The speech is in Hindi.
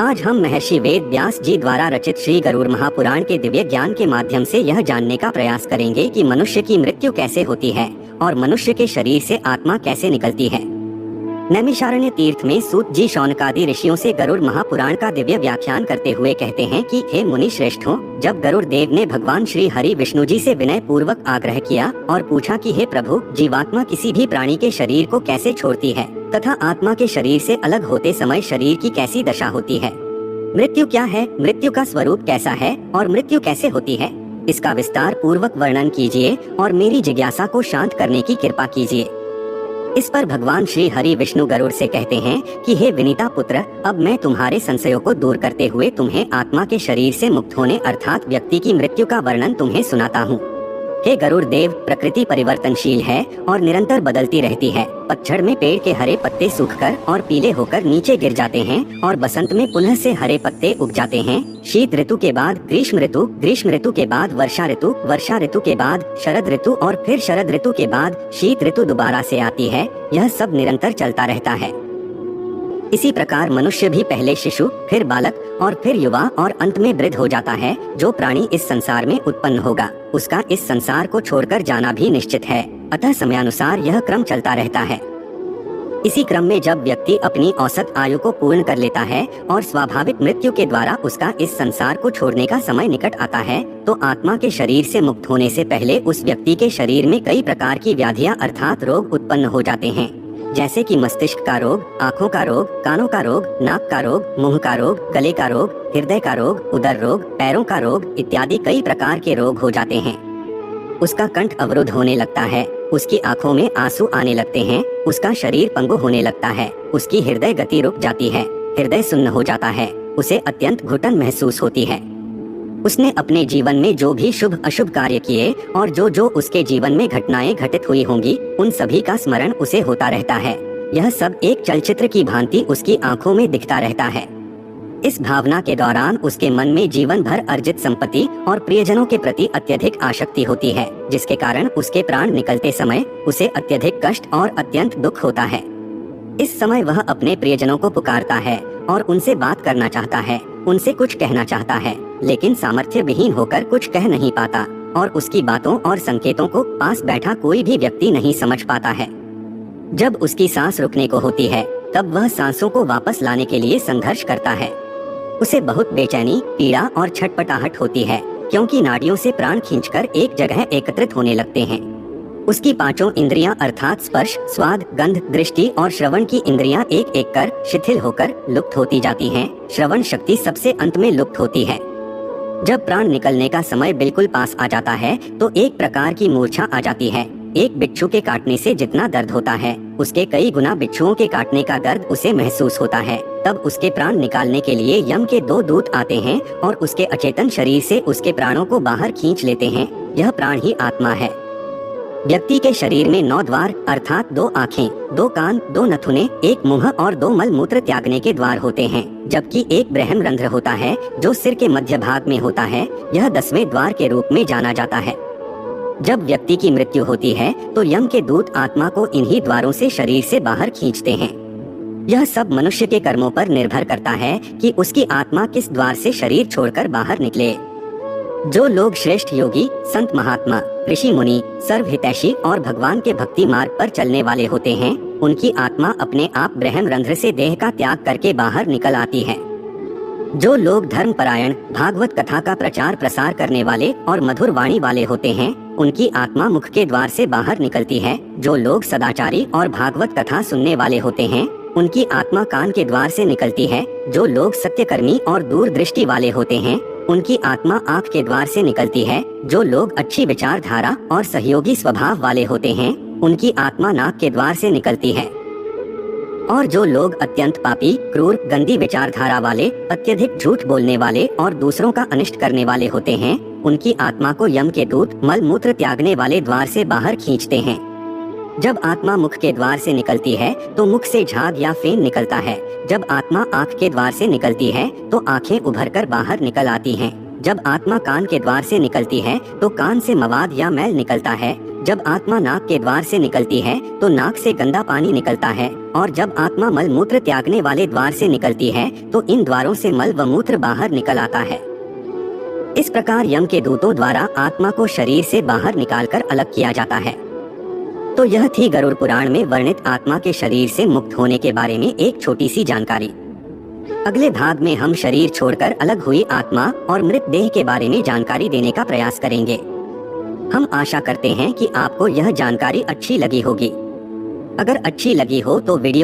आज हम महर्षि वेद व्यास जी द्वारा रचित श्री गरुड़ महापुराण के दिव्य ज्ञान के माध्यम से यह जानने का प्रयास करेंगे कि मनुष्य की मृत्यु कैसे होती है और मनुष्य के शरीर से आत्मा कैसे निकलती है। नैमिषारण्य तीर्थ में सूत जी शौनकादि ऋषियों से गरुड़ महापुराण का दिव्य व्याख्यान करते हुए कहते हैं कि हे मुनि श्रेष्ठों, जब गरुड़ देव ने भगवान श्री हरि विष्णु जी से विनय पूर्वक आग्रह किया और पूछा कि हे प्रभु, जीवात्मा किसी भी प्राणी के शरीर को कैसे छोड़ती है तथा आत्मा के शरीर से अलग होते समय शरीर की कैसी दशा होती है, मृत्यु क्या है, मृत्यु का स्वरूप कैसा है और मृत्यु कैसे होती है, इसका विस्तार पूर्वक वर्णन कीजिए और मेरी जिज्ञासा को शांत करने की कृपा कीजिए। इस पर भगवान श्री हरि विष्णु गरुड़ से कहते हैं कि हे विनीता पुत्र, अब मैं तुम्हारे संशयों को दूर करते हुए तुम्हें आत्मा के शरीर से मुक्त होने अर्थात व्यक्ति की मृत्यु का वर्णन तुम्हें सुनाता हूँ। हे गरुड़ देव, प्रकृति परिवर्तनशील है और निरंतर बदलती रहती है। पतझड़ में पेड़ के हरे पत्ते सूखकर और पीले होकर नीचे गिर जाते हैं और बसंत में पुनः से हरे पत्ते उग जाते हैं। शीत ऋतु के बाद ग्रीष्म ऋतु, ग्रीष्म ऋतु के बाद वर्षा ऋतु, वर्षा ऋतु के बाद शरद ऋतु और फिर शरद ऋतु के बाद शीत ऋतु दोबारा से आती है। यह सब निरंतर चलता रहता है। इसी प्रकार मनुष्य भी पहले शिशु, फिर बालक और फिर युवा और अंत में वृद्ध हो जाता है। जो प्राणी इस संसार में उत्पन्न होगा उसका इस संसार को छोड़कर जाना भी निश्चित है। अतः समयानुसार यह क्रम चलता रहता है। इसी क्रम में जब व्यक्ति अपनी औसत आयु को पूर्ण कर लेता है और स्वाभाविक मृत्यु के द्वारा उसका इस संसार को छोड़ने का समय निकट आता है, तो आत्मा के शरीर से मुक्त होने से पहले उस व्यक्ति के शरीर में कई प्रकार की व्याधियां अर्थात रोग उत्पन्न हो जाते हैं, जैसे कि मस्तिष्क का रोग, आँखों का रोग, कानों का रोग, नाक का रोग, मुंह का रोग, गले का रोग, हृदय का रोग, उदर रोग, पैरों का रोग इत्यादि कई प्रकार के रोग हो जाते हैं। उसका कंठ अवरुद्ध होने लगता है, उसकी आंखों में आंसू आने लगते हैं, उसका शरीर पंगु होने लगता है, उसकी हृदय गति रुक जाती है, हृदय सुन्न हो जाता है, उसे अत्यंत घुटन महसूस होती है। उसने अपने जीवन में जो भी शुभ अशुभ कार्य किए और जो उसके जीवन में घटनाएं घटित हुई होंगी उन सभी का स्मरण उसे होता रहता है। यह सब एक चलचित्र की भांति उसकी आंखों में दिखता रहता है। इस भावना के दौरान उसके मन में जीवन भर अर्जित संपत्ति और प्रियजनों के प्रति अत्यधिक आसक्ति होती है, जिसके कारण उसके प्राण निकलते समय उसे अत्यधिक कष्ट और अत्यंत दुख होता है। इस समय वह अपने प्रियजनों को पुकारता है और उनसे बात करना चाहता है, उनसे कुछ कहना चाहता है, लेकिन सामर्थ्य विहीन होकर कुछ कह नहीं पाता और उसकी बातों और संकेतों को पास बैठा कोई भी व्यक्ति नहीं समझ पाता है। जब उसकी सांस रुकने को होती है तब वह सांसों को वापस लाने के लिए संघर्ष करता है। उसे बहुत बेचैनी, पीड़ा और छटपटाहट होती है, क्योंकि नाड़ियों से प्राण खींचकर एक जगह एकत्रित होने लगते हैं। उसकी पांचों इंद्रियां अर्थात स्पर्श, स्वाद, गंध, दृष्टि और श्रवण की इंद्रियां एक एक कर शिथिल होकर लुप्त होती जाती हैं। श्रवण शक्ति सबसे अंत में लुप्त होती है। जब प्राण निकलने का समय बिल्कुल पास आ जाता है तो एक प्रकार की मूर्छा आ जाती है। एक बिच्छू के काटने से जितना दर्द होता है उसके कई गुना बिच्छुओं के काटने का दर्द उसे महसूस होता है। तब उसके प्राण निकालने के लिए यम के 2 दूत आते हैं और उसके अचेतन शरीर से उसके प्राणों को बाहर खींच लेते हैं। यह प्राण ही आत्मा है। व्यक्ति के शरीर में 9 द्वार अर्थात 2 आँखें, 2 कान, 2 नथुने, 1 मुंह और 2 मल मूत्र त्यागने के द्वार होते हैं, जबकि एक ब्रह्म रंध्र होता है जो सिर के मध्य भाग में होता है। यह 10वें द्वार के रूप में जाना जाता है। जब व्यक्ति की मृत्यु होती है तो यम के दूत आत्मा को इन्हीं द्वारों से शरीर से बाहर खींचते हैं। यह सब मनुष्य के कर्मों पर निर्भर करता है कि उसकी आत्मा किस द्वार से शरीर छोड़कर बाहर निकले। जो लोग श्रेष्ठ योगी, संत महात्मा, ऋषि मुनि, सर्वहितैषी और भगवान के भक्ति मार्ग पर चलने वाले होते हैं, उनकी आत्मा अपने आप ब्रह्म रंध्र से देह का त्याग करके बाहर निकल आती है। जो लोग धर्मपरायण, भागवत कथा का प्रचार प्रसार करने वाले और मधुर वाणी वाले होते हैं, उनकी आत्मा मुख के द्वार से बाहर निकलती है। जो लोग सदाचारी और भागवत कथा सुनने वाले होते हैं, उनकी आत्मा कान के द्वार से निकलती है। जो लोग सत्यकर्मी और दूरदृष्टि वाले होते हैं, उनकी आत्मा आँख के द्वार से निकलती है। जो लोग अच्छी विचारधारा और सहयोगी स्वभाव वाले होते हैं, उनकी आत्मा नाक के द्वार से निकलती है। और जो लोग अत्यंत पापी, क्रूर, गंदी विचारधारा वाले, अत्यधिक झूठ बोलने वाले और दूसरों का अनिष्ट करने वाले होते हैं, उनकी आत्मा को यम के दूत मल मूत्र त्यागने वाले द्वार से बाहर खींचते हैं। जब आत्मा मुख के द्वार से निकलती है तो मुख से झाग या फेन निकलता है। जब आत्मा आँख के द्वार से निकलती है तो आँखें उभरकर बाहर निकल आती हैं। जब आत्मा कान के द्वार से निकलती है तो कान से मवाद या मैल निकलता है जब आत्मा नाक के द्वार से निकलती है तो नाक से गंदा पानी निकलता है, और जब आत्मा मल मूत्र त्यागने वाले द्वार से निकलती है तो इन द्वारों से मल व मूत्र बाहर निकल आता है। इस प्रकार यम के दूतों द्वारा आत्मा को शरीर से बाहर निकालकर अलग किया जाता है। तो यह थी गरुड़ पुराण में वर्णित आत्मा के शरीर से मुक्त होने के बारे में एक छोटी सी जानकारी। अगले भाग में हम शरीर छोड़कर अलग हुई आत्मा और मृत देह के बारे में जानकारी देने का प्रयास करेंगे। हम आशा करते हैं कि आपको यह जानकारी अच्छी लगी होगी। अगर अच्छी लगी हो तो वीडियो